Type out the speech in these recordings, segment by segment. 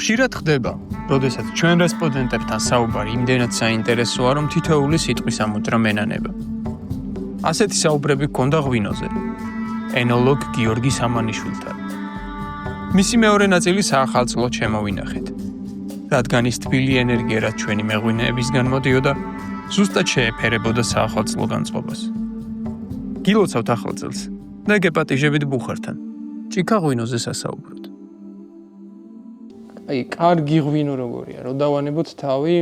ხშირად ხდება, როდესაც ჩვენ რესპონდენტებთან საუბარი იმდენად საინტერესოა, რომ თითოეული სიტყვის ამოძრა მენანება. ასეთი საუბრები გქონდა ღვინოზე, ენოლოგ გიორგი სამანიშვილთან. მისი მეორე ნაწილი საახალწლოდ შემოვინახეთ. რადგან ის თბილი ენერგია, რაც ჩვენი მეღვინეებისგან მოდიოდა, ზუსტად შეეფერებოდა საახალწლო განწყობას. გილოცავთ ახალ წელს და გეპატიჟებით ბუხართან. ჭიქა ღვინოზე სასაუბროთ. აი, კარგი ღვინო როგორია, რომ დავანებოთ თავი,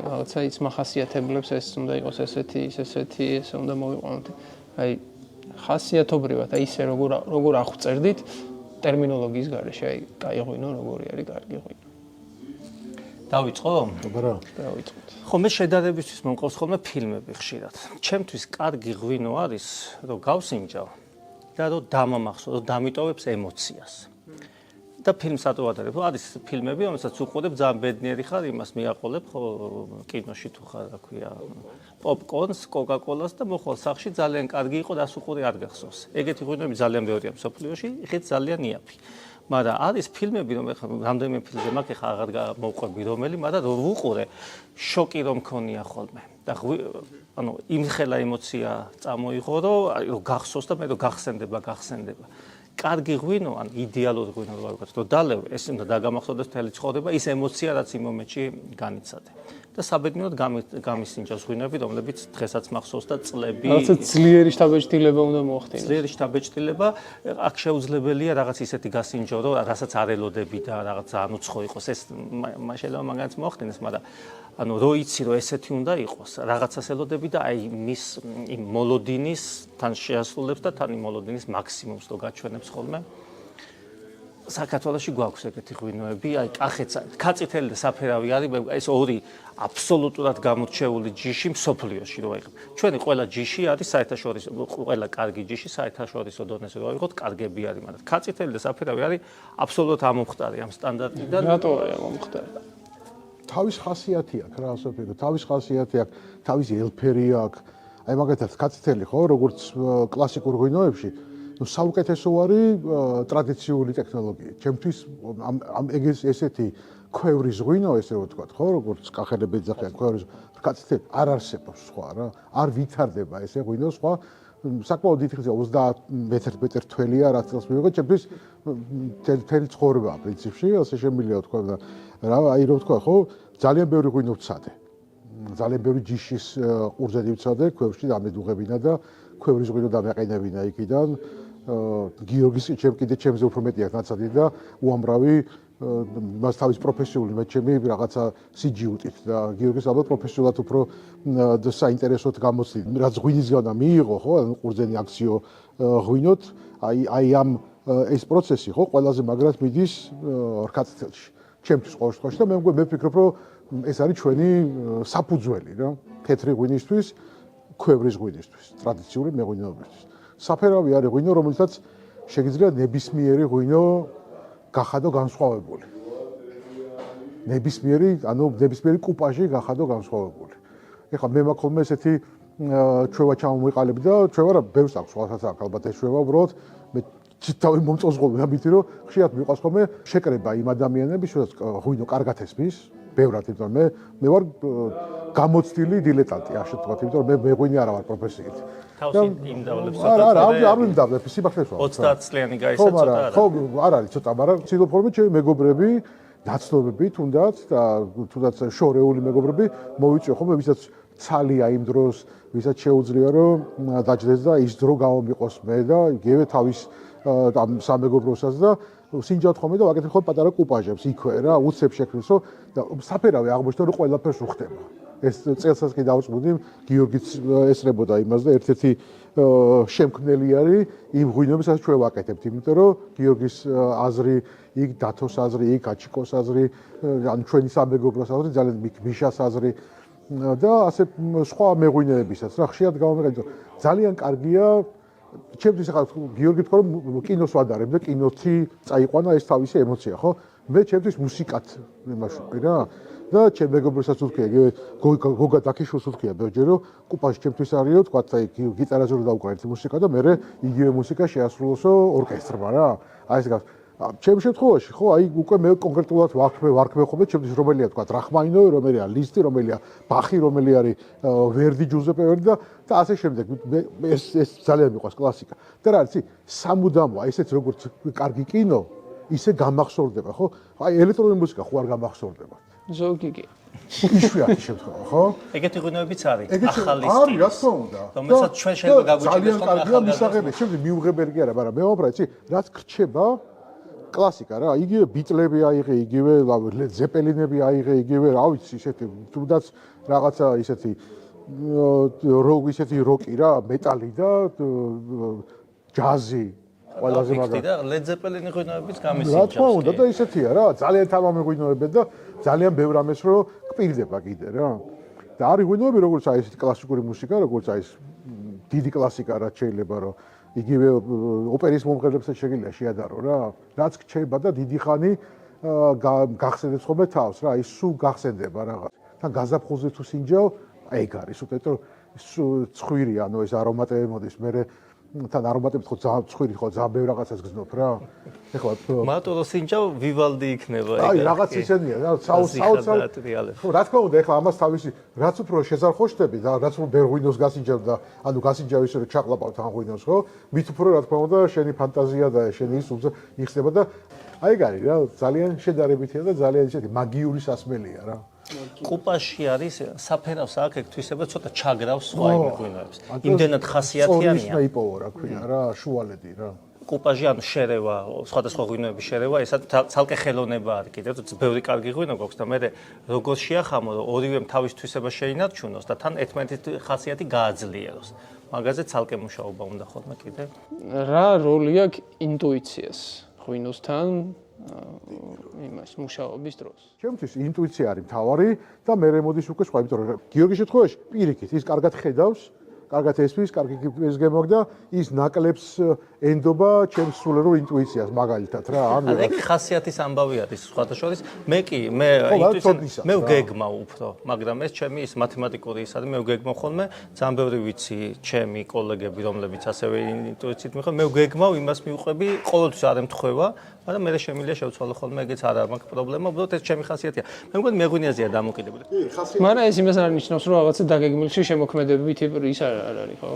რაღაცა ის მახასიათებლებს ეს უნდა იყოს ესეთი, ეს უნდა მოვიყვანოთ. აი, ხასიათობრივად, აი ისე როგორ ახვწერდით ტერმინოლოგიის გარეშე, აი, კაი ღვინო როგორი არის კარგი ღვინო. დავიწყო? აბარა. დავიწყოთ. ხო, მე შედარებისთვის მომყავს ხოლმე ფილმები ხშირად. ჩემთვის კარგი ღვინო არის, რომ გავსინჯავ და რომ დამამახსოვრ, რომ დამიტოვებს ემოციას. და ფილმს ატოვადარებ. არის ფილმები, რომელსაც უყურებ, ძალიან ბედნიერი ხარ, იმას მიაყოლებ, ხო, კინოში თუ ხარ, რა ქვია, პოპკორნს, კოკა-კოლას და მოხვალ სახში ძალიან კარგი იყო, რას უყურე არ გახსოვს. ეგეთი ღვინოები ძალიან ბევრია მსოფლიოში, ეხეთ ძალიან იაფი. მაგრამ არის ფილმები, რომ ეხლა რამდენიმე ფილმზე მაქვს, ეხლა აღარ მოვყვები რომელი, მაგრამ რო ვუყურე, შოკი რომ მქონია ხოლმე. და ანუ იმხელა ემოცია წამოიღო, რომ გახსოვს და მე რომ გახსენდება. კარგი ღვინო, ან იდეალური ღვინო რო ვთქვათ, რომ დალევ, ეს უნდა დაგამახსოვდეს მთელი ცხოვრება, ის ემოცია, რაც იმ მომენტში განიცადე. და საბედნიეროდ გამისინჯავს ღვინოები, რომლებიც დღესაც მახსოვს და წლები. რაღაცა ძლიერი შთაბეჭდილება უნდა მოახდინოს. ძლიერი შთაბეჭდილება, აქ შეუძლებელია რაღაც ისეთი გასინჯო, რომ რასაც არ ელოდები და რაღაც ანუცხო იყოს. ეს შეიძლება მაგაც მოახდინოს, მაგრამ ანუ რო იცი, რომ ესეთი უნდა იყოს, რაღაცას ელოდები და აი მის იმ მოლოდინის თან შეასრულებს და თან იმ მოლოდინის მაქსიმუმს რო გაჩვენებს ხოლმე. საქართველოში გვაქვს ეგეთი ღვინოები, აი კახეთსა, ქაწითელი და საფერავი არის, ეს ორი აბსოლუტურად გამორჩეული ჯიში მსოფლიოში რო აიღებ. ჩვენი ყველა ჯიში არის საერთაშორისო, ყველა კარგი ჯიში საერთაშორისო დონეზე რო აიღოთ, კარგები არის, მაგრამ ქაწითელი და საფერავი არის აბსოლუტურად ამომხდარი ამ სტანდარტიდან. რატო არის ამომხდარი? თავის ხასიათი აქვს რა, ასოფიო, თავის ხასიათი აქვს, თავისი ელფერი აქვს. აი მაგათაც ქაწითელი ხო, როგორც კლასიკურ ღვინოებში, ну საუკეთესო არის ტრადიციული ტექნოლოგია. ჩემთვის ამ ესეთი ქვევრის ღვინო, ესე ვთქვათ, ხო, როგორც კახელები ეძახიან ქვევრის ქაწითელი არ არსებობს სხვა რა. არ ვითარდება ესე ღვინო სხვა. საკმაოდ დიდი ხანია 30 მეტր თველია, რაც წელს მივიღო, ჩემთვის თელი ცხოვრება პრინციპში, ასე შემიძლია ვთქვა და რა, აი რო ვთქვა, ხო, ძალიან ბევრი ღვინო ვცადე. ძალიან ბევრი ჯიშის ყურძენი ვცადე, ქვევში დამედუღებინა და ქვევრის ღვინო დამეყენებინა იქიდან. გიორგის ჩემზე უფრო მეტი აქვს ნაცადი და უამრავი მას თავის პროფესიული მეჩემი რაღაცა სიჯიუტით და გიორგის ალბათ პროფესიულად უფრო საინტერესოდ გამოცდით. რაც ღვინისგან მიიღო, ხო, ყურძენი აქციო ღვინოთ, აი ამ ეს პროცესი, ხო, ყველაზე მაგრად მიდის ქაწითელში. ჩემთვის ყოველ შემთხვევაში და მე ვფიქრობ, რომ ეს არის ჩვენი საფუძველი რა, თეთრი ღვინისთვის, ქვევრის ღვინისთვის, ტრადიციული მეღვინეობისთვის. საფერავი არის ღვინო, რომელსაც შეიძლება ნებისმიერი ღვინო გახადო განსხვავებული. ნებისმიერი კუპაჟი გახადო განსხვავებული. ეხლა მე მაქვს ხოლმე ესეთი ჩვევა ჩამოვიყალიბ და ჩვევა რა ბევრს აქვს, სხვასაც აქვს ალბათ ეს ჩვევა, უბრალოდ მე თავი მომწონს ხოლმე ამით, რომ ხშირად მიყვარს ხოლმე შეკრება იმ ადამიანების, რომელსაც ღვინო კარგად ესმის, ბევრად, იმიტომ მე ვარ გამოცდილი დილეტანტი, ასე ვთქვათ, იმიტომ მე მეღვინე არა ვარ პროფესიით. თავს იმდავლებს არა, არ მიმდავლებ, სიმართლეს ვარ. 30 წლიანი გაიცა ცოტა არა. ხო, არ არის ცოტა, მაგრამ ცდილობ ხოლმე ჩემი მეგობრები, ნაცნობები თუნდაც და თუნდაც შორეული მეგობრები მოვიწვიო ხოლმე, ვისაც ცალია იმ დროს, ვისაც შეუძლია რომ დაждდეს და ის დრო გამომიყოს მე და იგივე თავის ამ სამეგობროსაც და სინჯავთ ხოლმე და ვაკეთებ ხოლმე პატარა კუპაჟებს იქვე რა, უცებ შექმნის რომ საფერავი აღმოჩნდა რომ ყველაფერს უხდება. ეს წელსაც კი დავწმუნდი, გიორგიც ესწრებოდა იმას და ერთ-ერთი შემქმნელი არის იმ ღვინოებსაც ჩვენ ვაკეთებთ, იმიტომ რომ გიორგის აზრი, იქ დათოს აზრი, იქ აჩიკოს აზრი, ან ჩვენი სამეგობროს აზრი, ძალიან მიშას აზრი და ასე სხვა მეღვინეებისაც რა ხშირად გამომიყენებთ. ძალიან კარგია ჩემთვის ახლა გიორგი თქვა რომ კინოს ვადარებ და კინოთი წაიყვანა ეს თავისი ემოცია, ხო? მე ჩემთვის მუსიკად იმაშუქი რა. და ჩემ მეგობრებსაც ვთქვია, იგივე გოგა დაქიშვილს ვთქვია ბევრჯერ რომ კუპაში ჩემთვის არისო, თქვა აი გიტარაზე რომ დავუკრა ერთი მუსიკა და მე იგივე მუსიკა შეასრულოსო ორკესტრმა რა. აი ეს ჩემ შემთხვევაში ხო აი უკვე მე კონკრეტულად ვარქმევ ხოლმე ჩემთვის რომელია თქვა რახმაინოვი, რომელია ლისტი, რომელია ბახი, რომელი არის ვერდი, ჯუზეპე ვერდი და ასე შემდეგ. ეს ძალიან მიყვარს კლასიკა. და რა იცი, სამუდამოა ესეც როგორც კარგი კინო, ისე გამახსოვრდება, ხო? აი ელექტრონული მუსიკა ხო არ გამახსოვრდება. ზოგი კი. იშვიათი შემთხვევა, ხო? ეგეთი ღვინოებიც არის, ახალი სტილი. არის, რა თქმა უნდა. რომელსაც ჩვენ შეიძლება გაგვიჩნდეს ძალიან კარგია მისაღები, შემდგომ მიუღებელი კი არა, მაგრამ მე ვამბობ, იცი, რაც გრჩება კლასიკა რა, იგივე ბიტლები აიღე, იგივე ლედ ზეპელინები აიღე, იგივე, რა ვიცი, ისეთი თუნდაც რაღაცა ისეთი როკი რა, მეტალი და ჯაზი ყველაზე მაგარი. და ლედ ზეპელინის ღვინოებიც გამისინჯავს. რა თქმა უნდა და ისეთია რა, ძალიან თამამი ღვინოებია და ძალიან ბევრ ამას რო კპირდება კიდე რა. და არის ღვინოები როგორც აი ესეთი კლასიკური მუსიკა, როგორც აი ეს დიდი კლასიკა რაც შეიძლება რომ იგივე ოპერის მომღერლებსაც შეგიძლია შეადარო რა. რაც გჩება და დიდი ხანი გახსენებს ხოლმე თავს რა, ის სულ გახსენდება რაღაც. თან გაზაფხულზე თუ სინჯავ, ეგ არის უკეთო ცხვირი, ანუ ეს არომატები მოდის, მე თან არომატებით ხო ცხვირი ხო ძალიან ბევრ რაღაცას გზნობ რა. ეხლა მარტო რო სინჯავ ვივალდი იქნება ეგ. აი რაღაც ისენია რა, ხო რა თქმა უნდა ეხლა ამას თავისი რაც უფრო შეზარხოშდები და რაც უფრო ბევრ ღვინოს გასინჯავ და ანუ გასინჯავ ისე რომ ჩაყლაპავ თან ღვინოს ხო, მით უფრო რა თქმა უნდა შენი ფანტაზია და შენი ის იხსნება და აი ეგ არის რა, ძალიან შედარებითია და ძალიან ისეთი მაგიური სასმელია რა. კუპაში არის საფერავს აქ თვისება ცოტა ჩაგრავს სხვა იმ ღვინოებს. იმდენად ხასიათიანია. სწორი იპოვო რა ქვია რა, შუალედი რა. კუპაში ანუ შერევა, სხვადასხვა ღვინოების შერევა, ესა ცალკე ხელოვნება არის კიდევ, ბევრი კარგი ღვინო გვაქვს და მე როგორ შეახამო, რომ ორივემ თავის თვისება შეინარჩუნოს და თან ერთმანეთის ხასიათი გააძლიეროს. მაგაზე ცალკე მუშაობა უნდა ხოლმე კიდე. რა როლი აქვს ინტუიციას ღვინოსთან იმას მუშაობის დროს? ჩემთვის ინტუიცია არის მთავარი და მე მოდის უკვე სხვა, იმიტომ რომ გიორგის შემთხვევაში პირიქით ის კარგად ხედავს, კარგად ესმის, კარგი ეს გემოგ და ის ნაკლებს ენდობა ჩემს სულერო ინტუიციას მაგალითად რა. ანუ ეგ ხასიათის ამბავი არის სხვადასხვა. მე ვგეგმავ უფრო, მაგრამ ეს ჩემი ის მათემატიკური ის არის, მე ვგეგმავ ხოლმე, ძალიან ბევრი ვიცი ჩემი კოლეგები, რომლებიც ასევე ინტუიციით მიხარ, მე ვგეგმავ იმას მივყვები, ყოველთვის არ ემთხვევა, მაგრამ მე შემიძლია შევცვალო ხოლმე, ეგეც არ მაქვს პრობლემა, უბრალოდ ეს ჩემი ხასიათია. მე მგონი მეღვინეზეა დამოკიდებული. მაგრამ ეს იმას არ ნიშნავს, რომ რაღაცა დაგეგმილში შემოქმედებებით ის არ არის, ხო?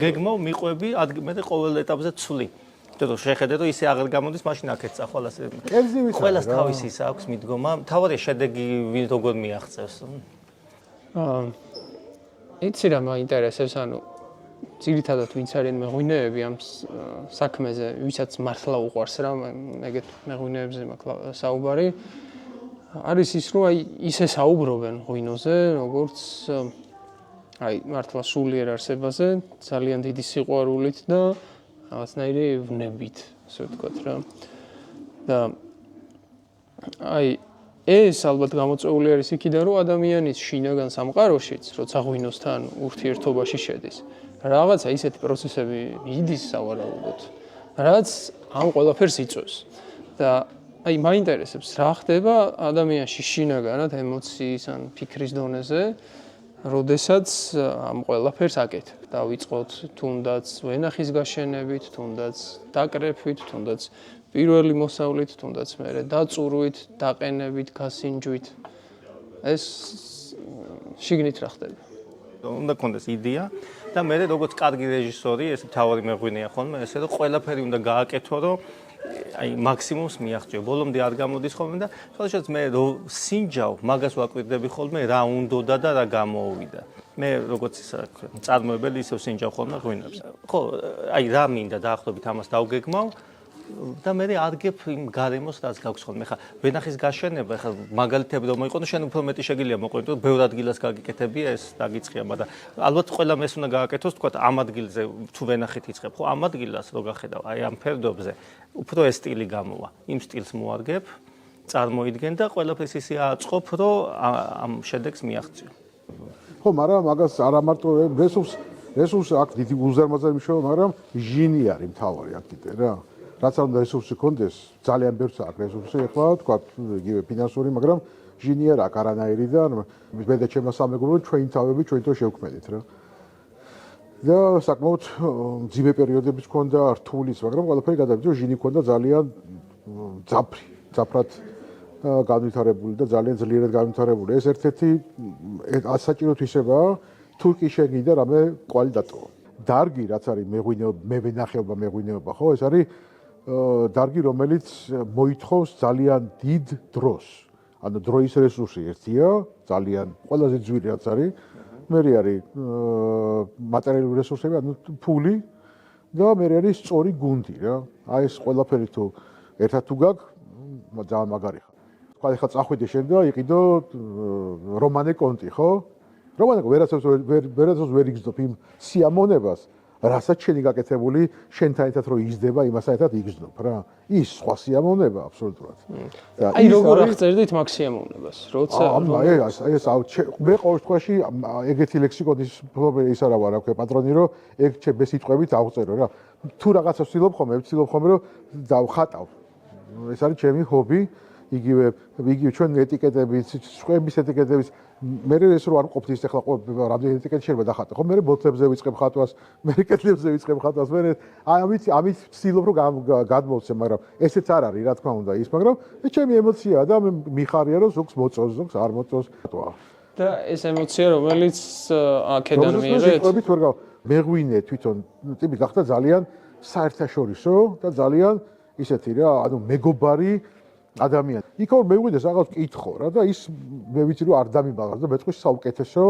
გეგმავ მიყვები, მე ყოველ ეტაპზე ცვლი. იმიტომ რომ შეხედე რომ ისე აღარ გამოდის, მაშინ აქეთ წახვალ ასე. ყველას თავისი ის აქვს მიდგომა, თავარი შედეგი ვინ როგორ მიაღწევს. იცი რა მაინტერესებს, ანუ ძირითადად ვინც არიან მეღვინეები ამ საქმეზე, ვისაც მართლა უყვარს რა, ეგეთ მეღვინეებზე მაქვს საუბარი. არის ის, რომ აი ისე საუბრობენ ღვინოზე, როგორც აი მართლა სულიერ არსებაზე, ძალიან დიდი სიყვარულით და რაღაცნაირი ვნებით, ასე ვთქვათ რა. და აი ეს ალბათ გამოწვეული არის იქიდან, რომ ადამიანის შინაგან სამყაროშიც, როცა ღვინოსთან ურთიერთობაში შედის, რაღაცა ისეთი პროცესები მიდის სავარაუდოდ, რაც ამ ყველაფერს იწვევს. და აი მაინტერესებს რა ხდება ადამიანში შინაგანად ემოციის ან ფიქრის დონეზე, როდესაც ამ ყველაფერს აკეთებ. დავიწყოთ თუნდაც ვენახის გაშენებით, თუნდაც დაკრეფვით, თუნდაც პირველი მოსავლით, თუნდაც მერე დაწურვით, დაყენებით, გასინჯვით. ეს შიგნით რა ხდება. უნდა კონდეს იდეა და მე როგორც კარგი რეჟისორი, ეს თავი მეღვინეა ხოლმე, ესე რომ ყველაფერი უნდა გააკეთო, რომ აი მაქსიმუმს მიაღწიო. ბოლომდე არ გამოდის ხოლმე და ხელშეც მე სინჯავ მაგას ვაკვირდები ხოლმე რა უნდოდა და რა გამოუვიდა. მე როგორც ისა წარმოებელი ისევ სინჯავ ხოლმე ღვინებს. ხო, აი რა მინდა დაახლოებით ამას დავგეგმავ და მე არგებ იმ გარემოს რაც გაქვს ხოლმე. ხა ვენახის გაშენება, ხა მაგალითები რომ მოიყო, შენ უფრო მეტი შეგიძლია მოყვეთ, რომ ბევრ ადგილას გაგიკეთებია ეს დაგიწყია, მაგრამ ალბათ ყველა მეს უნდა გააკეთოს, თქვა ამ ადგილზე თუ ვენახით იწყებ, ხო ამ ადგილას რო გახედავ, აი ამ ფერდობზე უფრო ეს სტილი გამოვა. იმ სტილს მოარგებ, წარმოიდგენ და ყველაფერს ისე აწყობ, რომ ამ შედეგს მიაღწიო. ხო, მაგრამ მაგას არა მარტო რესურსი აქ დიდი უზარმაზარი მნიშვნელობა, მაგრამ ჟინი არის მთავარი აქ კიდე რა. რაც არ უნდა რესურსი კონდეს, ძალიან ბევრს აქვს რესურსი, ეხლა თქვა იგივე ფინანსური, მაგრამ ჟინი არ აქვს არანაირი და მე და ჩემო სამეგობრო ჩვენ თავები ჩვენ თო შევქმედით რა. და საკმაოდ ძიმე პერიოდებიც ქონდა რთულის, მაგრამ ყველაფერი გადავიდა, ჟინი ქონდა ძალიან ძაფრად განვითარებული და ძალიან ძლიერად განვითარებული. ეს ერთ-ერთი ასაჭირო თვისებაა, თუ კი შეგიდა რამე კვალი დატოვა. დარგი რაც არის მეღვინეობა, ხო, ეს არის დარგი, რომელიც მოითხოვს ძალიან დიდ დროს. ანუ დროის რესურსი ერთია, ძალიან ყველაზე ძვირი რაც არის. მერე არის მატერიალური რესურსები, ანუ ფული და მერე არის სწორი გუნდი რა. აი ეს ყველაფერი თუ ერთად თუ გაქვს, ძალიან მაგარი ხარ. თქვა ეხლა წახვიდე შენ და იყიდო რომანე კონტი, ხო? რომანე ვერაცავს ვერ იგრძნობ იმ სიამონებას, რასაც შენი გაკეთებული შენთან ერთად რო იზრდება, იმასთან ერთად იგრძნობ რა. ის სხვა სიამონება აბსოლუტურად. აი როგორ აღწერდით მაგ სიამოვნებას, როცა ეს მე ყოველ შემთხვევაში ეგეთი ლექსიკონის ის არა ვარ, აქვე პატრონი, რომ ეგ ჩემ სიტყვებით აღწერო რა. თუ რაღაცა ვცდილობ ხომ რომ დავხატავ. ეს არის ჩემი ჰობი. იგივე ჩვენ ეტიკეტების, სხვების ეტიკეტების მე ეს რო არ ყოფნის ახლა რამდენი ეტიკეტი შეიძლება დახატო, ხო? მე ბოთლებზე ვიწყებ ხატვას, მე კედლებზე ვიწყებ ხატვას, მე ამით ვცდილობ რომ გადმოვცე, მაგრამ ესეც არ არის, რა თქმა უნდა, ის, მაგრამ ეს ჩემი ემოციაა და მე მიხარია რომ ზოგს მოწონს, ზოგს არ მოწონს. და ეს ემოცია რომელიც აქედან მიიღეთ? მეღვინე თვითონ ტიპი გახდა ძალიან საერთაშორისო და ძალიან ისეთი რა, ანუ მეგობარი ადამიანი. იქაურ მეღვინეს რაღაც კითხო რა და ის მე ვიცი რომ არ დამიბაღავს და მეტყვის საუკეთესო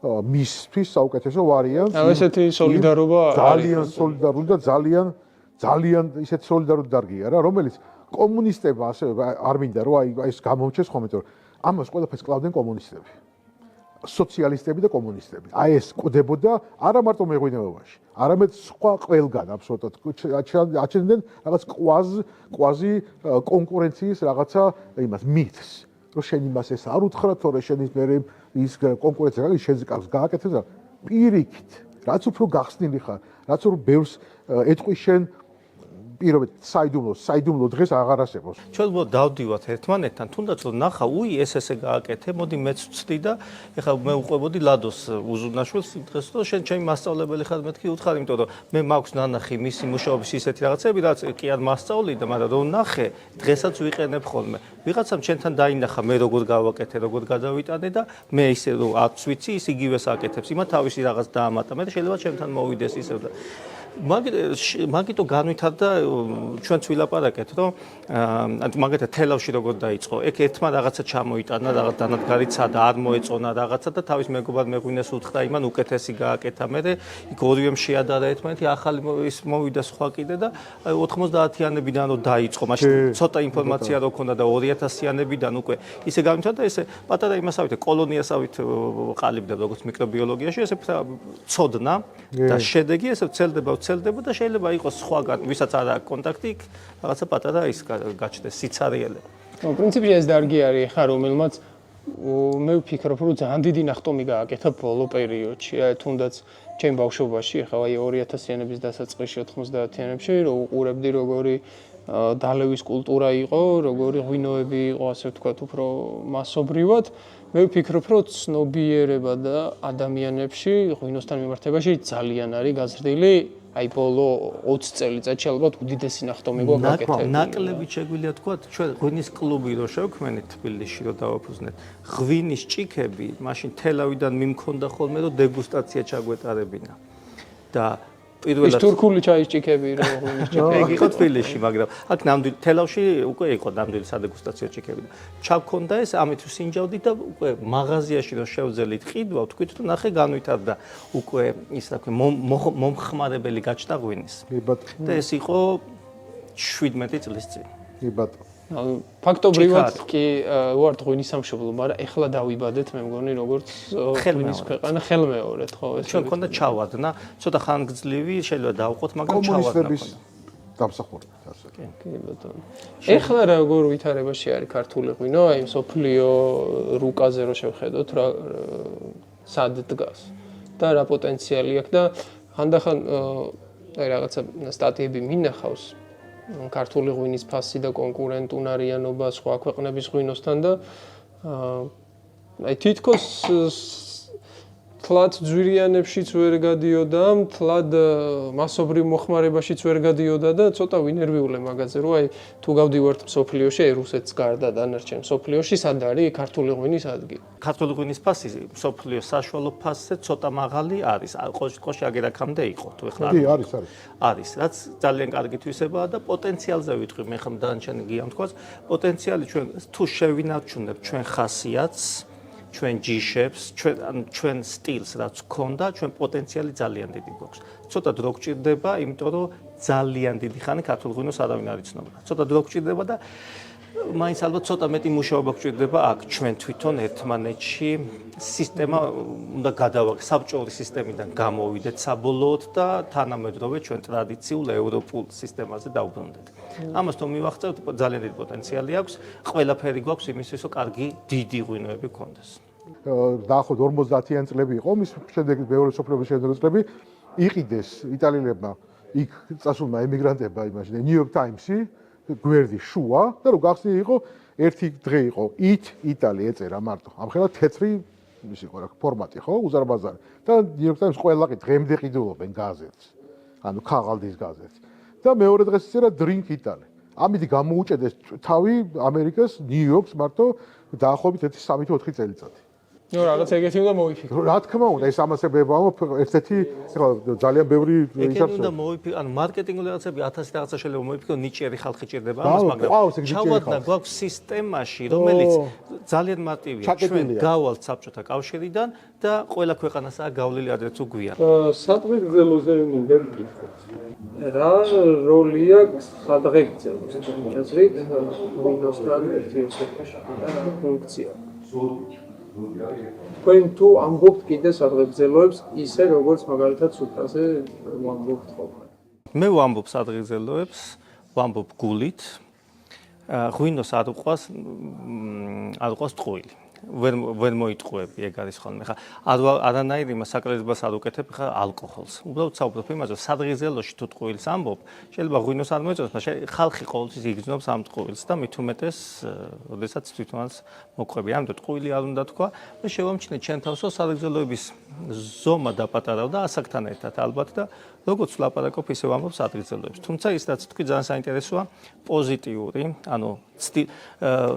მისთვის საუკეთესო ვარიანტს. ანუ ესეთი სოლიდარობა ძალიან სოლიდარული და ძალიან ისეთი სოლიდარული დარგია რა, რომელიც კომუნისტებმა ასევე არ მინდა რომ აი ეს გამოუჩეს ხომ, იმიტომ რომ ამას ყველაფერს კლავდნენ კომუნისტები. სოციალისტები და კომუნისტები. აი ეს კვდებოდა არა მარტო მეღვინეობაში, არამედ სხვა ყველგან აბსოლუტურად აჩენდნენ რაღაც კვაზი კონკურენციის რაღაცა იმას მითს, რომ შენ იმას ეს არ უთხრა, თორე შენ ის კონკურენცია გაქვს, შენ ზკავს გააკეთე და პირიქით, რაც უფრო გახსნილი ხარ, რაც უფრო ბევრს ეტყვის შენ პირობეთ საიდუმლო დღეს აღარ არსებობს. ჩვენ დავდივართ ერთმანეთთან, თუნდაც რომ ნახა, ესე გააკეთე, მოდი მეც ვცდი და ეხლა მე უყვებოდი ლადოს უზუნაშვილს იმ დღეს, რომ შენ ჩემი მასწავლებელი ხარ, მეთქი უთხარ, იმიტომ რომ მე მაქვს ნანახი მისი მუშაობის ისეთი რაღაცები, რაც კი არ მასწავლიდა, მაგრამ რომ ნახე, დღესაც ვიყენებ ხოლმე. ვიღაცამ ჩვენთან დაინახა, მე როგორ გავაკეთე, როგორ გადავიტანე და მე ისე რომ არც ვიცი, ის იგივეს აკეთებს. იმა თავისი რაღაც დაამატა, მე შეიძლება ჩემთან მოვიდეს ისევ და მაგიტო განვითარდა ჩვენც ვილაპარაკეთ, რომ მაგალითად თელავში როგორ დაიწყო. ეგ ერთმა რაღაცა ჩამოიტანა, რაღაც დანადგარი ცადა, არ მოეწონა რაღაცა და თავის მეგობარ მეღვინეს უთხრა, იმან უკეთესი გააკეთა. მე იქ ორივემ შეადარა ერთმანეთი, ახალი ის მოვიდა სხვა კიდე და 90-იანებიდან რო დაიწყო. მაშინ ცოტა ინფორმაცია რო ქონდა და 2000-იანებიდან უკვე ისე განვითარდა, ესე პატარა იმასავით, კოლონიასავით ყალიბდა როგორც მიკრობიოლოგიაში, ესე ცოდნა და შედეგი ესე ვრცელდება და შეიძლება იყოს სხვაგან, ვისაც არ აქვს კონტაქტი, რაღაცა პატარა ის გაჩნდეს სიცარიელე. ნუ პრინციპი ეს დარგი არის ხა რომელმაც მე ვფიქრობ რომ ძალიან დიდი ნახტომი გააკეთა ბოლო პერიოდში, თუნდაც ჩემ ბავშვობაში, ხა აი 2000-იანების დასაწყისში 90-იანებში რომ უყურებდი როგორი დალევის კულტურა იყო, როგორი ღვინოები იყო, ასე ვთქვათ, უფრო მასობრივად. მე ვფიქრობ, რომ ცნობიერება და ადამიანებში ღვინოსთან მიმართებაში ძალიან არის გაზრდილი აი ბოლო 20 წელიწადში ალბათ უდიდესი ნახტომი გვაქვს გაკეთებული. ნაკლებით შეგვიძლია თქვა, ჩვენ ღვინის კლუბი რო შევქმნით თბილისში რო დავაფუძნეთ, ღვინის ჭიქები, მაშინ თელავიდან მიმქონდა ხოლმე რომ დეგუსტაცია ჩაგვეტარებინა. და ის თურქული ჩაის ჭიქები რო ღვინის ჭიქები. ეგ იყო თბილისში, მაგრამ აქ ნამდვილი თელავში უკვე იყო ნამდვილი სადეგუსტაციო ჭიქები. ჩავქონდა ეს, ამით სინჯავდით და უკვე მაღაზიაში რო შევძელით ყიდვა, თქვით რომ ნახე განვითარდა უკვე ის რა ქვია მომხმარებელი გაჩნდა ღვინის. და ეს იყო 17 წლის წინ. კი ბატონო. ფაქტობრივად კი ვართ ღვინის სამშობლო, მაგრამ ეხლა დავიბადეთ, მე მგონი როგორც ღვინის ქვეყანა ხელმეორედ, ხო, ეს ჩვენ ქონდა ჩავადნა, ცოტა ხანგრძლივი შეიძლება დავყოთ, მაგრამ ჩავადნა. დამსახურებით ასე. კი ბატონო. ეხლა როგორ ვითარებაში არის ქართული ღვინო, აი მსოფლიო რუკაზე რო შევხედოთ, რა სად დგას და რა პოტენციალი აქვს და ხანდახან აი რაღაცა სტატიები მინახავს ქართული ღვინის ფასი და კონკურენტუნარიანობა სხვა ქვეყნების ღვინოსთან და აი თითქოს თლად ძვირიანებშიც ვერ გადიოდა, თლად მასობრივ მოხმარებაშიც ვერ გადიოდა და ცოტა ვინერვიულე მაგაზე რომ აი თუ გავდივართ მსოფლიოში, აი რუსეთს გარდა დანარჩენ მსოფლიოში სად არის ქართული ღვინის ადგილი. ქართული ღვინის ფასი მსოფლიოს საშუალო ფასზე ცოტა მაღალი არის. ყოშ აგერ აქამდე იყო, თუ ეხლა არის, რაც ძალიან კარგი თვისებაა და პოტენციალზე ვიტყვი, მე ხომ დანარჩენი გიამ თქვას, პოტენციალი ჩვენ თუ შევინარჩუნებთ ჩვენ ხასიათს ჩვენ ჯიშებს, ჩვენ სტილს რაც გქონდა, ჩვენ პოტენციალი ძალიან დიდი გვაქვს. ცოტა დრო გჭირდება, იმიტომ რომ ძალიან დიდი ხანი ქართულ ღვინოს არავინ არ იცნობდა. ცოტა დრო გჭირდება და მაინც ალბათ ცოტა მეტი მუშაობა გჭირდება აქ ჩვენ თვითონ ერთმანეთში სისტემა უნდა გადავაგდოთ, საბჭოური სისტემიდან გამოვიდეთ საბოლოოდ და თანამედროვე ჩვენ ტრადიციულ ევროპულ სისტემაზე დავბრუნდეთ. ამას თუ მივახცევთ, ძალიან დიდი პოტენციალი აქვს, ყველაფერი გვაქვს იმისთვის, რომ კარგი დიდი ღვინოები გქონდეს. დაახლოებით 50-იან წლები იყო, მის შემდეგ მეორე მსოფლიო ომის შემდეგ წლები იყიდეს იტალიელებმა იქ წასულმა ემიგრანტებმა იმაში New York Times-ი გვერდი შუა და რო გახსნილი იყო ერთი დღე იყო იტალი ეწერა მარტო. ამხელა თეთრი ის იყო რა ფორმატი ხო, უზარმაზარი. და New York Times ყველა კი დღემდე ყიდულობენ გაზეთს. ანუ ქაღალდის გაზეთს. და მეორე დღეს იწერა Drink Italy. ამით გამოუჭედეს თავი ამერიკას New York-ს მარტო დაახლოებით 1-3-4 წელიწადი. ნუ რაღაც ეგეთი უნდა მოიფიქრო. რა თქმა უნდა, ეს ამასებებაა, ერთ-ერთი ეხლა ძალიან ბევრი ისარსო. უნდა მოიფიქრო, ანუ მარკეტინგული რაღაცები 1000 რაღაცა შეიძლება მოიფიქრო, ნიჭიერი ხალხი ჭირდება ამას, მაგრამ ჩავადნა გვაქვს სისტემაში, რომელიც ძალიან მარტივია. ჩვენ გავალთ საბჭოთა კავშირიდან და ყველა ქვეყანასაა გავლილი ადრე თუ გვიან. სადღეგრძელოზე მინდა გითხრათ. რა როლი აქვს სადღეგრძელოზე? აზრით, ღვინოსთან ერთიანი ფუნქცია. თქვენ თუ ამბობთ კიდე სადღეგრძელოებს ისე როგორც მაგალითად სუფრაზე ვამბობთ ხოლმე. მე ვამბობ სადღეგრძელოებს, ვამბობ გულით. ღვინოს არ უყვას ტყუილი. ვერ მოიტყუები, ეგ არის ხოლმე. ხა არანაირ იმას საკრებულებას არ უკეთებ, ხა ალკოჰოლს. უბრალოდ საუბრობ იმაზე, რომ სადღეგრძელოში თუ ტყუილს ამბობ, შეიძლება ღვინოს არ მოეწონოს, მაგრამ ხალხი ყოველთვის იგრძნობს ამ ტყუილს და მით უმეტეს, როდესაც თვითონაც მოყვები. ამიტომ ტყუილი არ უნდა თქვა და შევამჩნიეთ ჩვენ თავს, რომ სადღეგრძელოების ზომა დაპატარავდა ასაკთან ერთად ალბათ და როგორც ვლაპარაკობ, ისე ვამბობ სადღეგრძელოებს. თუმცა ის რაც თქვი ძალიან საინტერესოა, პოზიტიური, ანუ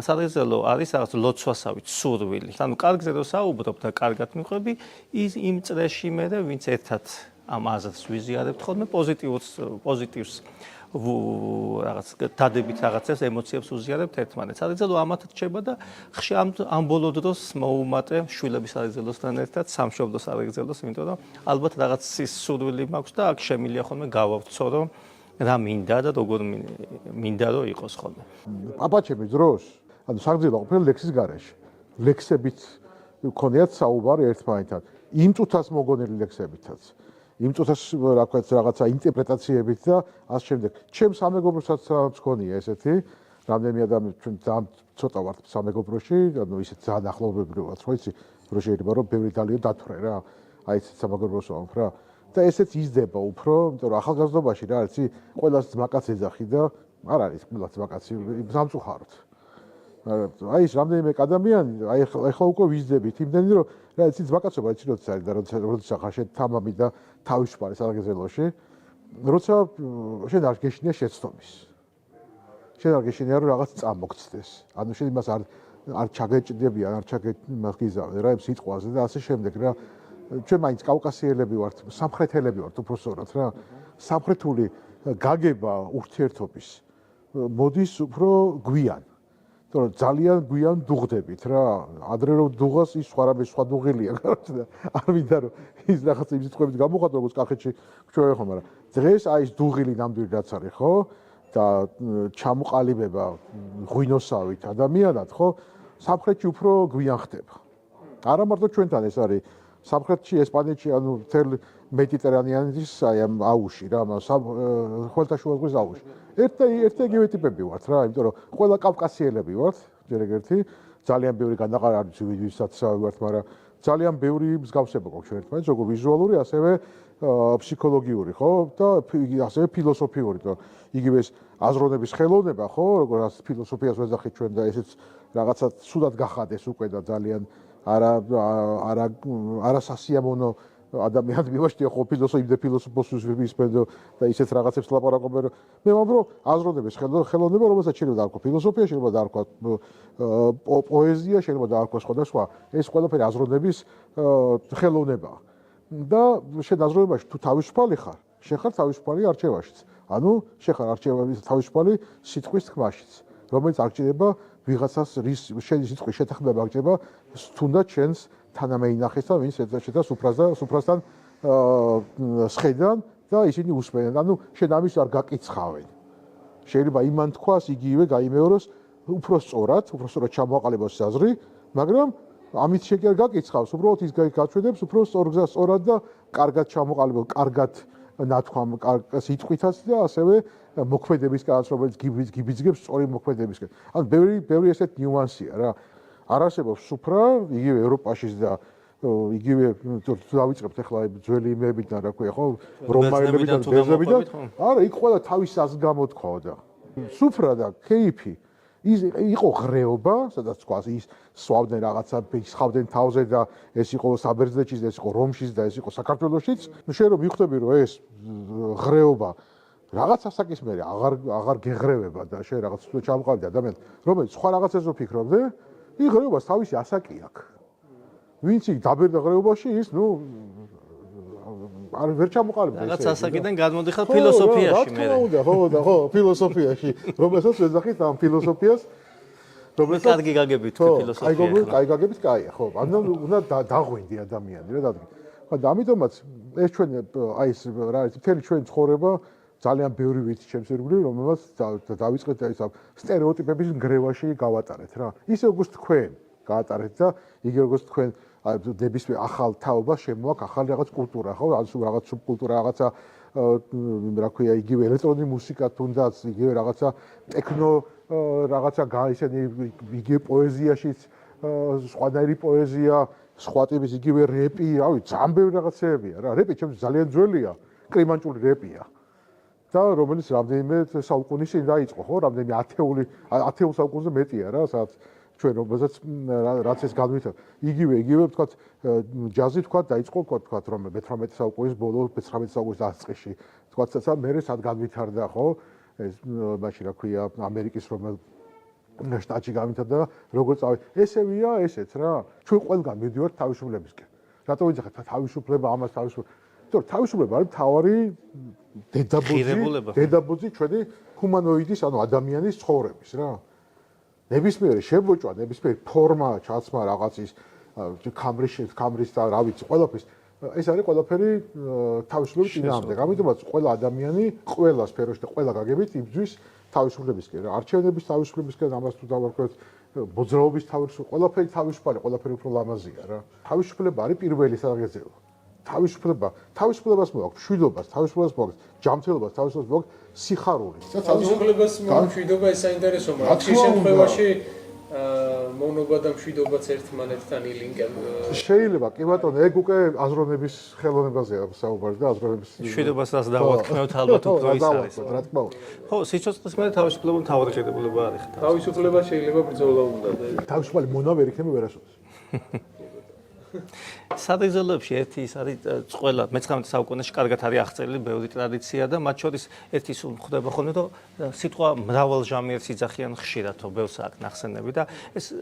სადღეგრძელო არის რაღაც ლოცვასავით სურვილი. ანუ კარგზე რო საუბრობ და კარგად მიყვები, იმ წრეში მე ვინც ერთად ამ აზრს ვიზიარებთ ხოლმე პოზიტივს რაღაც დადებით რაღაცებს ემოციებს უზიარებთ ერთმანეთს. სადღეგრძელო ამათაც რჩება და ამ ბოლო დროს მოუმატე შვილების სადღეგრძელოსთან ერთად სამშობლოს სადღეგრძელოს, იმიტომ რომ ალბათ რაღაც ის სურვილი მაქვს და აქ შემილია ხოლმე გავავცო რომ რა მინდა და როგორ მინდა რომ იყოს ხოლმე. პაპაჩების დროს, ანუ საგრძელო ყოფილა ლექსის გარეშე. ლექსებით მქონიათ საუბარი ერთმანეთთან. იმ წუთას მოგონილი ლექსებითაც. იმ წუთას რა ქვია რაღაცა ინტერპრეტაციებით და ასე შემდეგ. ჩემ სამეგობროსაც მქონია ესეთი, რამდენიმე ადამიანი ჩვენ ძალიან ცოტა ვართ სამეგობროში, ანუ ისეთ ძალიან ახლობლებრივად, ხო იცი, რომ შეიძლება რომ ბევრი დალია დათვრე რა. აი ეს სამეგობროს ვამბობ რა. და ესეც იზრდება უფრო, იმიტომ რომ ახალგაზრდობაში რა იცი, ყველას ძმაკაც ეძახი და არ არის ყველას ძმაკაცი, სამწუხაროდ. აი ეს რამდენიმე ადამიანი, აი ახლა უკვე ვიზრდებით იმდენი რომ რა იცი ძმაკაცობა იცი როდის არის და როდის ახლა შენ თამამი და თავისუფალი სადღეგრძელოში როცა შენ არ გეშინია შეცდომის. შენ არ გეშინია რომ რაღაც წამოგცდეს. ანუ შენ იმას არ ჩაგეჭდებიან, არ ჩაგემაგიზავენ რა იმ სიტყვაზე და ასე შემდეგ რა. ჩვენ მაინც კავკასიელები ვართ, სამხრეთელები ვართ უბრალოდ რა. სამხრეთული გაგება ურთიერთობის მოდის უფრო გვიან. თორე ძალიან გვიან დუღდებით რა. ადრე რომ დუღას ის სხვა დუღილია, კაროჩა და არ მინდა რომ ის რაღაც იმ სიტყვებით გამოხატო, როგორც კახეთში ჩვენ ხო, მაგრამ დღეს აი ეს დუღილი ნამდვილი რაც არის, ხო? და ჩამოყალიბება ღვინოსავით ადამიანად, ხო? სამხრეთში უფრო გვიან ხდება. არა მარტო ჩვენთან ეს არის სამხრეთში, ესპანეთში, ანუ მთელ მედიტერანეანის აი ამ აუში რა, ხმელთაშუა ზღვის აუში. ერთ იგივე ტიპები ვართ რა, იმიტომ რომ ყველა კავკასიელები ვართ, ჯერ ერთი, ძალიან ბევრი განაყარა არის ვისაც ვართ, მაგრამ ძალიან ბევრი მსგავსება გვაქვს ჩვენ ერთმანეთს, როგორ ვიზუალური, ასევე ფსიქოლოგიური, ხო? და ასევე ფილოსოფიური, და იგივე ეს აზროვნების ხელოვნება, ხო? როგორც ფილოსოფიას ვეძახით ჩვენ და ესეც რაღაცა სულად გახადეს უკვე და ძალიან არა სასიამოვნო ადამიანები ვაშტია ხო ფილოსოფოსის ვისმენდო და ისეთ რაღაცებს ლაპარაკობენ რომ მე ვამბობ რომ აზროვნების ხელოვნება რომელსაც შეიძლება დაარქვათ ფილოსოფია შეიძლება დაარქვათ პოეზია შეიძლება დაარქვათ სხვადასხვა ეს ყველაფერი აზროვნების ხელოვნება და შენ აზროვნებაში თუ თავისუფალი ხარ შენ ხარ თავისუფალი არჩევაშიც ანუ შენ ხარ არჩევანის თავისუფალი სიტყვის თქმაშიც რომელიც აღჭირდება ვიღაცას შენი სიტყვის შეთანხმება აღჭირდება თუნდაც შენს თანამეინახეს და ვინც შედა სუფრასთან სხედან და ისინი უსმენენ. ანუ შენ ამის არ გაკიცხავენ. შეიძლება იმან თქვას იგივე გაიმეოროს უფრო სწორად ჩამოაყალიბოს საზრი, მაგრამ ამით შენ არ გაკიცხავს, უბრალოდ ის გაჩვენებს უფრო სწორად და კარგად ჩამოყალიბო, კარგად ნათქვამ, სიტყვითაც და ასევე მოქმედებისკანაც, რომელიც გიბიძგებს სწორი მოქმედებისკენ. ანუ ბევრი ესეთ ნიუანსია რა. არ არსებობს სუფრა, იგივე ევროპაშიც და იგივე დავიწყებთ ახლა ძველი იმებიდან რა ქვია ხო, რომაელებიდან, ბერძნებიდან. არა, იქ ყველა თავის აზრს გამოთქვაოდა. სუფრა და კეიფი ის იყო ღრეობა, სადაც თქვა ის სვავდნენ რაღაცა, ისხავდნენ თავზე და ეს იყო საბერძნეთშიც და ეს იყო რომშიც და ეს იყო საქართველოსშიც. ნუ შენ რომ მიხვდები რომ ეს ღრეობა რაღაც ასაკის მერე აღარ გეღრევება და შენ რაღაც თუ ჩამოყალიბდი ადამიანს, რომელიც სხვა რაღაცაზე ვფიქრობდე, ის ღრეობას თავისი ასაკი აქვს. ვინც იქ დაბერდა ღრეობაში, ის ნუ არ ვერ ჩამოყალიბდა ეს. რაღაც ასაკიდან გადმოდიხარ ფილოსოფიაში მე. ხო, ფილოსოფიაში. რომელსაც ვეძახით ამ ფილოსოფიას, რომელსაც კარგი გაგებით თუ ფილოსოფია. კაი გაგებით, კაია, ხო. ანუ უნდა დაღვინდი ადამიანი რა დადგი. ხო, და ამიტომაც ეს ჩვენ აი ეს რა არის, მთელი ჩვენი ცხოვრება ძალიან ბევრი ვიცი ჩემს ირგვლივ, რომელსაც დავიწყეთ აი ეს სტერეოტიპების ნგრევაში გავატარეთ რა. ისე როგორც თქვენ გაატარეთ და იგივე როგორც თქვენ ნებისმიერ ახალ თაობას შემოაქვს ახალი რაღაც კულტურა, ხო? ანუ რაღაც სუბკულტურა, რაღაცა რა ქვია, იგივე ელექტრონული მუსიკა თუნდაც, იგივე რაღაცა ტექნო რაღაცა ისინი იგივე პოეზიაშიც სხვადასხვა პოეზია, სხვა ტიპის იგივე რეპი, რავი, ძალიან ბევრი რაღაცეებია რა. რეპი ჩემთვის ძალიან ძველია, კრიმანჭული რეპია. და რომელიც რამდენიმე საუკუნის წინ დაიწყო, ხო? რამდენიმე ათეულ საუკუნზე მეტია რა, სადაც ჩვენ რომელსაც რაც ეს გადმოიცა. იგივე ვთქვათ, ჯაზი ვთქვათ, დაიწყო ვთქვათ, რომ 18 საუკუნის ბოლო, 19 საუკუნის დასაწყისში. ვთქვათ, მე სად განვითარდა, ხო? ეს მაშინ რა ქვია, ამერიკის რომელ შტატში განვითარდა, როგორ წავი. ესევია ესეც რა. ჩვენ ყველგან მივდივართ თავისუფლებისკენ. რატო ვიძახეთ თავისუფლება, ამას თავისუფლება? თორე თავისუფლება არის მთავარი დედაბოძი ჩვენი ჰუმანოიდის, ანუ ადამიანის ცხოვრების რა. ნებისმიერი შემოჭვა, ნებისმიერი ფორმა, ჩაცმა რაღაცის, ქამრის და რა ვიცი, ყველაფრის ეს არის ყველაფერი თავისუფლების წინააღმდეგ. ამიტომაც ყველა ადამიანი ყველა სფეროში და ყველა გაგებით იბრძვის თავისუფლებისკენ. არჩევნების თავისუფლებისკენ, ამას თუ დავარქვათ, მოძრაობის თავისუფლება, ყველაფერი თავისუფალი, ყველაფერი უფრო ლამაზია რა. თავისუფლება არის პირველი საგეზეო. თავისუფლებას მოაქვს, მშვიდობას, თავისუფლებას მოაქვს, ჯანმრთელობას, თავისუფლებას მოაქვს, სიხარულის. თავისუფლებას მოაქვს, მშვიდობა ეს საინტერესო, მაგრამ ამ შემთხვევაში მონობა და მშვიდობაც ერთმანეთთან ილინკებ. შეიძლება, კი ბატონო, ეგ უკვე აზროვნების ხელოვნებაზეა საუბარი და აზროვნების მშვიდობასაც დავათქმევთ ალბათ უფრო ის არის. რა თქმა უნდა. ხო, სიცოცხლის მერე თავისუფლება მთავარი შედეგულება არის. თავისუფლება შეიძლება ბრძოლა უნდა და თავისუფალი მონავე იქნება ვერასოდეს. სადღეგრძელოებში ერთი ის არის ყველა 19 საუკუნეში კარგად არის აღწერილი ბევრი ტრადიცია და მათ შორის ერთი სულ ხდება ხოლმე რომ სიტყვა მრავალჟამიერ სიძახიან ხშირად თო ბევრს აქვს ნახსენები და ეს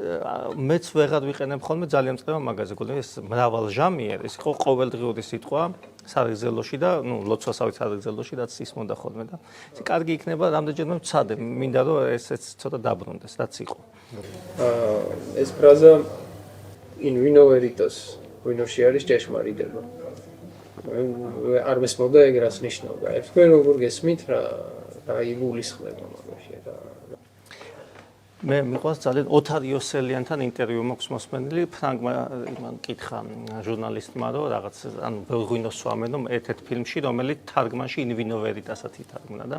მეც ვეღარ ვიყენებ ხოლმე ძალიან წება მაგაზე გულები ეს მრავალჟამიერ ეს იყო ყოველდღიური სიტყვა სადღეგრძელოში და ნუ ლოცვასავით სადღეგრძელოში რაც ისმოდა ხოლმე და ეს კარგი იქნება რამდენჯერმე ვცადე მინდა რომ ესეც ცოტა დაბრუნდეს რაც იყო ეს ფრაზა in vino veritas ვინოში არის ჭეშმარიტება. არ მესმოდა ეგ რას ნიშნავდა. თქვენ როგორ გესმით რა იგულისხმება მაგაში და მე მიყვარს ძალიან ოთარ იოსელიანთან ინტერვიუ მაქვს მოსმენილი ფრანგმა იმან კითხა ჟურნალისტმა რომ რაღაც ანუ ბელღვინოს სვამენ ერთ-ერთ ფილმში რომელიც თარგმანში in vino veritas-ად ითარგმნა და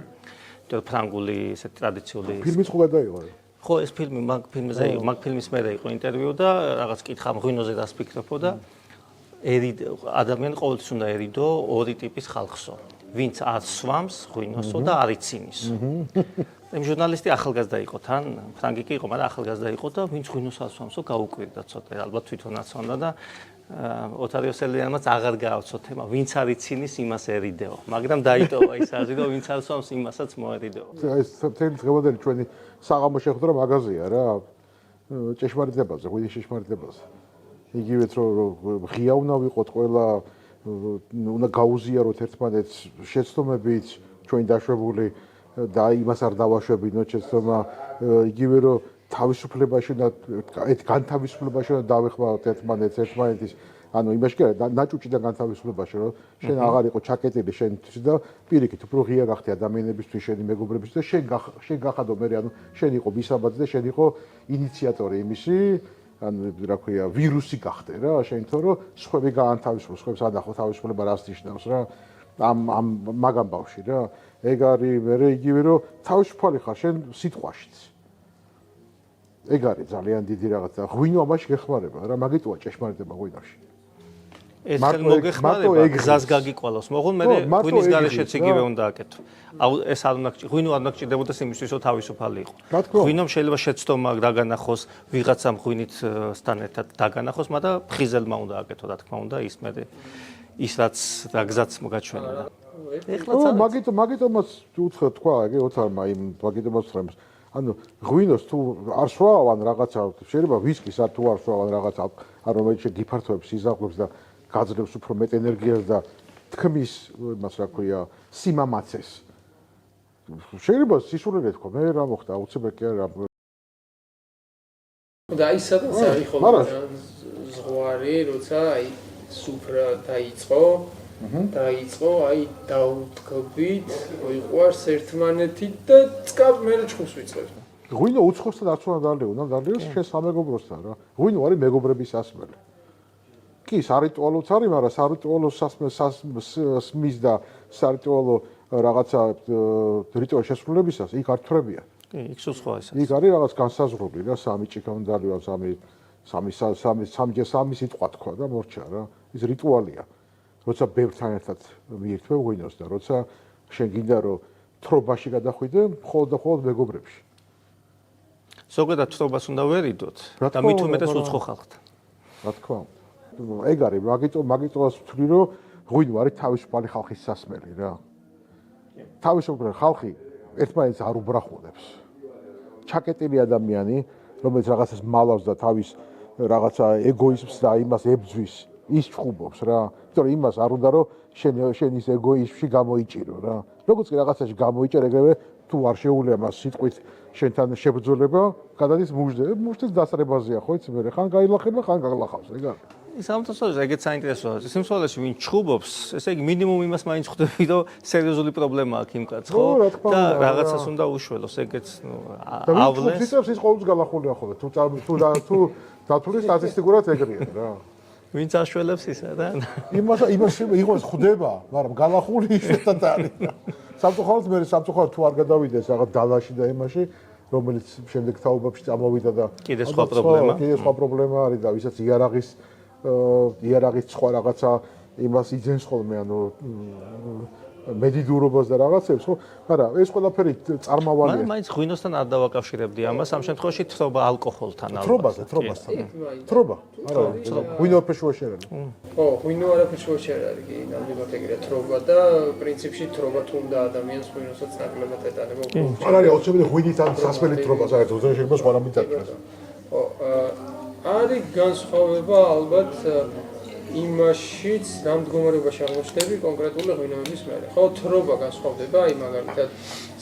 ფრანგული ესეთი ტრადიციული ფილმიც ხო გადაიღო ხო ეს ფილმი მაგ ფილმის მერე იყო ინტერვიუ და რაღაც კითხა ღვინოზე რას ფიქრობ და ადამიანი ყოველთვის უნდა ერიდო ორი ტიპის ხალხსო ვინც არ სვამს ღვინოსო და არ იცინის იმ ჟურნალისტი ახალგაზრდა იყო თან ფრანგი კი იყო მაგრამ ახალგაზრდა იყო და ვინც ღვინოს არ სვამსო გაუკვირდა ცოტა ალბათ თვითონაც უნდა და ოთარ იოსელიანმაც აღარ გააცო თემა ვინც არ იცინის იმას ერიდეო მაგრამ დაიტოვა ის აზრი რომ ვინც არ სვამს იმასაც მოერიდეო ეს მთელი დღევანდელი ჩვენი საღამო შეხვედრა მაგაზია რა ჭეშმარიტებაზე ღვინის ჭეშმარიტებაზე იგივეც რომ ღია უნდა ვიყოთ ყველა უნდა გაუზიაროთ ერთმანეთს შეცდომებით ჩვენი დაშვებული და იმას არ დავაშვებინოთ შეცდომა იგივე რომ თავისუფლებაში და ერთ განთავისუფლებაში და დავეხმაროთ ერთმანეთის ანუ იმაში კი არა ნაჭუჭიდან განთავისუფლებაში რომ შენ აღარ იყო ჩაკეტილი შენთვის და პირიქით უფრო ღია გახდე ადამიანებისთვის შენი მეგობრებისთვის და შენ გახადო მე ანუ შენ იყო მისაბაძი და შენ იყო ინიციატორი იმისი ანუ რა ქვია ვირუსი გახდე რა შენ თო რომ სხვები გაანთავისუფლოს სხვებს ადახო თავისუფლება რას ნიშნავს რა ამ მაგამ ბავში რა ეგ არის მე იგივე რომ თავისუფალი ხარ შენ სიტყვაშიც ეგ არის ძალიან დიდი რაღაცა ღვინო ამაში გეხმარება რა მაგიტოა ჭეშმარიტება ღვინოში ეს ხელ მოგეხმარება გზას გაგიყვალოს მოღონ მე ღვინის გარეშეც იგივე უნდა აკეთო ეს არ უნდა ღვინო არ უნდა გჭირდებოდეს იმისთვის რომ თავისუფალი იყო ღვინომ შეიძლება შეცდომა დაგანახოს ვიღაცამ ღვინითთან ერთად დაგანახოს მაგრამ ფხიზელმა უნდა აკეთო რა თქმა უნდა ის მე ის რაც რა გზაც მოგაჩვენა ეხლა მაგიტომაც უცხო თქვა ეგ ოთარმა იმ მაგიტომაც ხრემს ანუ ღვინოს თუ არ სვავან რაღაცა შეიძლება ვისკის თუ არ სვავან რაღაცა არ რომელიც გიფართოებს სიზაღლებს და გაძლევს უფრო მეტ ენერგიას და თქმის იმას რა ქვია სიმამაცეს შეიძლება სისულელე თქვა მე რა მოხდა აუცილებლად კი არა და აი სადაც არის ხოლმე ზღვარი როცა აი სუფრა დაიწყო აი დაუთქბით მოიყვარს ერთმანეთი და წკაბ მე ჩხუბს ვიწყებს ღვინო უცხოსთან არც უნდა დალიოს შენ სამეგობროსთან რა ღვინო არის მეგობრების სასმელი კი სარიტუალოც არის მაგრამ სარიტუალო სასმის და სარიტუალო რაღაცა რიტუალ შესრულებისას იქ არ თვრებიან კი იქ სხვა ისე იქ არის რაღაც განსაზღვრული რა სამი ჭიქა უნდა დალიოს სამი სიტყვა თქვა და მორჩა რა ის რიტუალია როცა ბევრთან ერთად მიირთმევ ღვინოს და როცა შენ გინდა რომ თრობაში გადახვიდე მხოლოდ მეგობრებში ზოგადად თრობას უნდა ვერიდოთ და მით უმეტეს უცხო ხალხთან რა თქმა უნდა ეგ არის მაგიტომას ვთვლი რომ ღვინო არის თავისუფალი ხალხის სასმელი რა თავისუფალი ხალხი ერთმანეთს არ უბრახულებს ჩაკეტილი ადამიანი რომელიც რაღაცას მალავს და თავის რაღაცა ეგოიზმს და იმას ებძვის ის ჩხუბობს რა იმიტომ რომ იმას არ უნდა რომ შენ ის ეგოიზმში გამოიჭირო რა როგორც კი რაღაცაში გამოიჭერ ეგრევე თუ არ შეუძლია მას სიტყვით შენთან შებრძოლება გადადის მუჟდეს დასრებაზეა ხო იცი მე ხან გაილახება ხან გაღლახავს ეგ არის ის ამთოსოდეს ეგეც საინტერესოა ის სიმსვალეში ვინ ჩხუბობს ესე იგი მინიმუმ იმას მაინც ხვდები რომ სერიოზული პრობლემა აქვს იმ კაცს ხო და რაღაცას უნდა უშველოს ეგეც ავლეს ის ყოველთვის გალახულია ხოლმე თუ დათული სტატისტიკურად ეგრეა რა ვინც აშველებს ისა რა იმას იყოს ხვდება მაგრამ გალახული ისეთად არის სამწუხაროდ მე სამწუხაროდ თუ არ გადავიდეს რაღაც დალაში და იმაში რომელიც შემდეგ თაობებში წამოვიდა და კიდე სხვა პრობლემა არის და ვისაც იარაღის სხვა რაღაცა იმას იძენს ხოლმე ანუ მედიდურობას და რაღაცებს, ხო? მაგრამ ეს ყველაფერი წარმავალია. მაინც ღვინოსთან არ დავაკავშირებდი ამას, ამ შემთხვევაში თრობა ალკოჰოლთან თრობაზე. თრობა. არა, ღვინო ფეშუა შერალი. ო, ღვინო არაფერს შეერარი კი, ნამდვილად ეგრეა თრობა და პრინციპში თრობა თუნდა ადამიანს ღვინოსაც ნაკლებად ეტანება. არ არის აუცილებელი ღვინით ან სასმელით თრობა საერთოდ, ზოგადად შეიძლება სხვა რამით დაწვეს. ო, არის განსხვავება ალბათ იმაშიც, რა მდგომარეობაში აღმოჩნდები კონკრეტული ღვინოების მერე. ხო, თრობა განსხვავდება, აი მაგალითად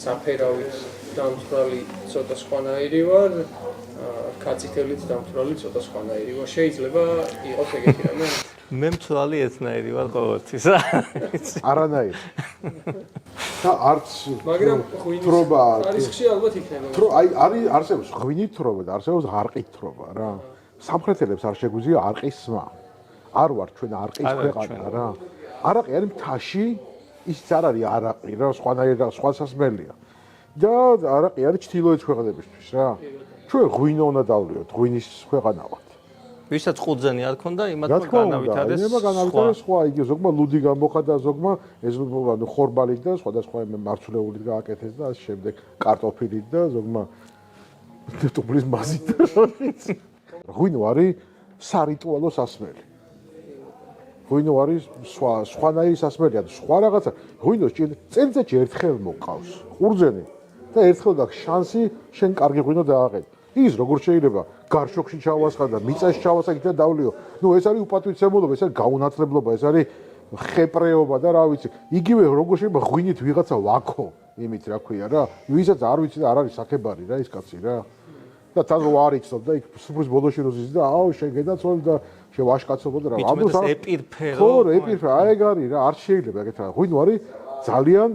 საფერავით დამთვრალი ცოტა სხვანაირი ვარ, კაცითელით დამთვრალი ცოტა სხვანაირი ვარ. შეიძლება იყოს ეგეთი რამე. მე მთვალი ერთნაირი ვარ ყოველთვის. არანაირი. და არც მაგრამ ღვინის თრობა ხარისხში ალბათ იქნება. აი არის არსებობს ღვინით თრობა და არსებობს არყით თრობა რა. სამხრეთელებს არ შეგვიძლია არყის სმა. არ ვარ ჩვენ არყის ქვეყანა რა. არაყი არის მთაში, ისიც არ არის არაყი რა, სხვანაირი და სხვა სასმელია. და არაყი არის ჩtildeოეთ ქვეყნებისთვის რა. ჩვენ ღვინო უნდა დავლიოთ, ღვინის ქვეყანა ვართ. ვისაც ყურძენი არ ქონდა, რა იმათმა თქმა უნდა, განავითარეს. იმება განავითარეს სხვა, იგი ზოგმა ლუდი გამოხდა, ზოგმა ეს ხორბალით და სხვადასხვა მარცვლეულით გააკეთეს და ამ შემდეგ კარტოფილით და ზოგმა ტუბლის მასით. ღვინო არის სარიტუალო სასმელი. ღვინო არის სხვანაირი სასმელია, სხვა რაღაცა. ღვინოს წელიწადში ერთხელ მოყავს. ყურძენი და ერთხელ გაქვს შანსი შენ კარგი ღვინო დააყენო. ის როგორ შეიძლება გარშოქში ჩავასხა და მიწაში ჩავასხა და დავლიო. ნუ ეს არის უპატივცემულობა, ეს არის გაუნათლებლობა, ეს არის ხეპრეობა და რა ვიცი. იგივე როგორ შეიძლება ღვინით ვიღაცა ვაქო, იმით რა ქვია რა. ვისაც არ ვიცი და არ არის საქებარი რა ის კაცი რა. და თან რო არ იცნობ და იქ სუფრის ბოლოში რო ზის და აუ შენ გედაცვალე და შევაშკაცობო და რა. ამბობს ეპირფერო. ხო, ეპირფე, აი ეგ არის რა, არ შეიძლება ეგეთ რა. ღვინო არის ძალიან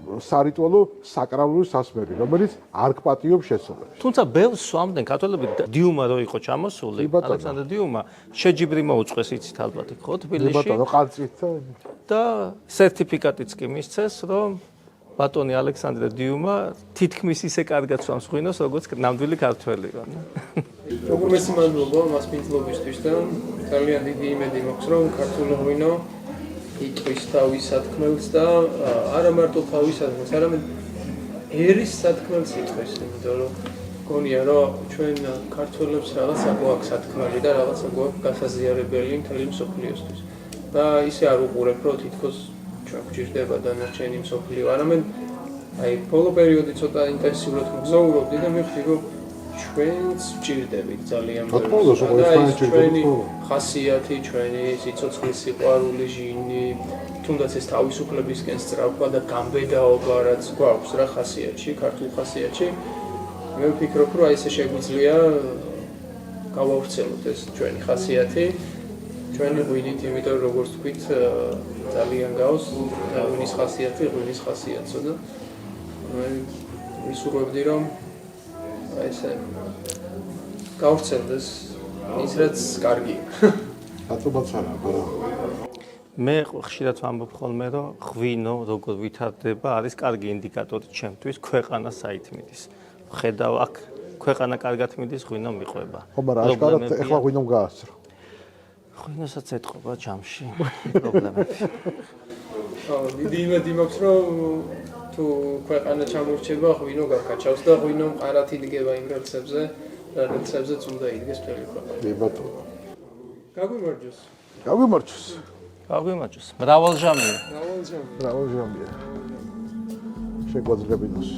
სარიტუალო საკრალური სასმელი, რომელიც არ გპატიობს შეცდომებს. თუმცა ბევრს სვამდნენ ქართველები დიუმა რო იყო ჩამოსული, ალექსანდრე დიუმა, შეჯიბრი მოუწყვეს იცით ალბათ ხო თბილისში. ბატონო, ყალწით და სერტიფიკატიც კი მისცეს, რომ ბატონი ალექსანდრე დიუმა თითქმის ისე კარგად სვამს ღვინოს, როგორც ნამდვილი ქართველი რა. როგორ მესიმანლობა მას მინძლობისთვის და ძალიან დიდი იმედი მაქვს, რომ ქართული ღვინო იტყვის თავის სათქმელს და არა მარტო თავის სათქმელს, არამედ ერის სათქმელს იტყვის, იმიტომ რომ გონია რომ ჩვენ ქართველებს რაღაცა გვაქვს სათქმელი და რაღაცა გვაქვს გასაზიარებელი მთელი მსოფლიოსთვის. და ისე არ უყურებ, რომ თითქოს ჩვენ გვჭირდება დანარჩენი მსოფლიო, არამედ აი ბოლო პერიოდი ცოტა ინტენსიურად მგზავრობდი და მივხვდი რომ ჩვენც ვჭირდებით ძალიან ჩვენი ხასიათი, ჩვენი სიცოცხლის სიყვარული, ჟინი, თუნდაც ეს თავისუფლებისკენ სწრაფვა და გამბედაობა რაც გვაქვს რა ხასიათში, ქართულ ხასიათში. მე ვფიქრობ, რომ აი ესე შეგვიძლია გავავრცელოთ ეს ჩვენი ხასიათი, ჩვენი ღვინით, იმიტომ რომ როგორც თქვით, ძალიან გავს ღვინის ხასიათი, ღვინის ხასიათსო და მე ვისურვებდი რომ ესე გავრცელდეს ის რაც კარგია. აწუბაც არა, მაგრამ მე ხშირად ვამბობ ხოლმე რომ ღვინო როგორ ვითარდება არის კარგი ინდიკატორი ჩემთვის ქვეყანა საით მიდის. ხედავ აქ ქვეყანა კარგად მიდის, ღვინო მიყვება. ხო, მაგრამ აშკარად ეხლა ღვინომ გაასწრო. ღვინოსაც ეთყობა ჯამში პრობლემები. დიდი იმედი მაქვს რომ თუ ქვეყანა ჩამორჩება, ღვინო გაკაჩავს და ღვინო მყარად იდგება იმ რელსებზე, რელსებზეც უნდა იდგეს მთელი ქვეყანა. მე ბატონო. გაგვიმარჯოს. გაგვიმარჯოს. გაგვიმარჯოს. მრავალჟამია. მრავალჟამია. მრავალჟამია. შეგვაძლებინოს.